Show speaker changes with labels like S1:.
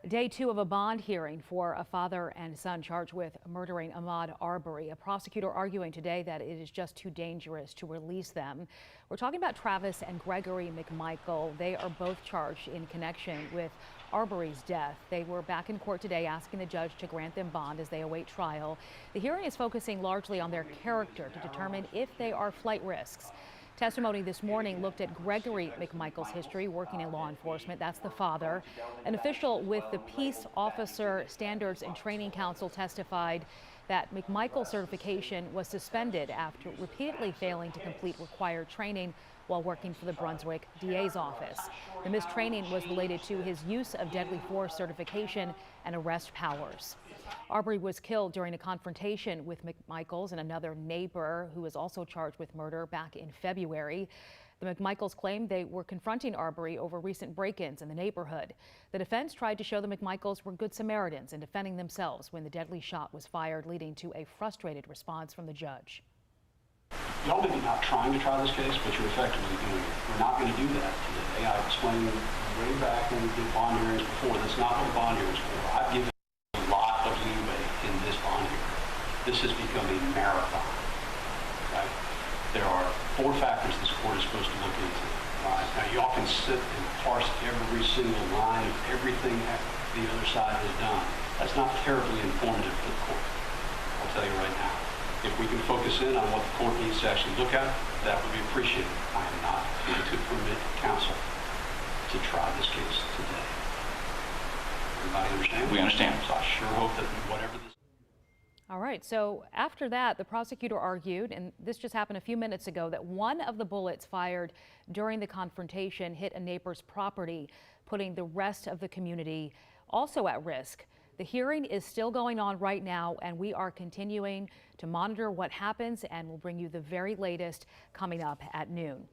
S1: Day two of a bond hearing for a father and son charged with murdering Ahmaud Arbery. A prosecutor arguing today that it is just too dangerous to release them. We're talking about Travis and Gregory McMichael. They are both charged in connection with Arbery's death. They were back in court today asking the judge to grant them bond as they await trial. The hearing is focusing largely on their character to determine if they are flight risks. Testimony this morning looked at Gregory McMichael's history working in law enforcement. That's the father. An official with the Peace Officer Standards and Training Council testified that McMichael's certification was suspended after repeatedly failing to complete required training while working for the Brunswick DA's office. The missed training was related to his use of deadly force certification and arrest powers. Arbery was killed during a confrontation with McMichaels and another neighbor who was also charged with murder back in February. The McMichaels claimed they were confronting Arbery over recent break-ins in the neighborhood. The defense tried to show the McMichaels were good Samaritans in defending themselves when the deadly shot was fired, leading to a frustrated response from the judge.
S2: Y'all may be not trying to try this case, but you're effectively doing it. We're not going to do that today. I've explained way back when we did bond hearings before. That's not what a bond hearing is for. I've given a lot of leeway in this bond hearing. This has become a marathon. Right? There are 4 factors this court is supposed to look into. Right? Now, you all can sit and parse every single line of everything that the other side has done. That's not terribly informative for the court. I'll tell you right now. If we can focus in on what the court needs to actually look at, that would be appreciated. I am not going to permit counsel to try this case today. Everybody understand?
S3: We understand.
S2: So I sure hope that whatever this...
S1: All right, so after that, the prosecutor argued, and this just happened a few minutes ago, that one of the bullets fired during the confrontation hit a neighbor's property, putting the rest of the community also at risk. The hearing is still going on right now, and we are continuing to monitor what happens, and we'll bring you the very latest coming up at noon.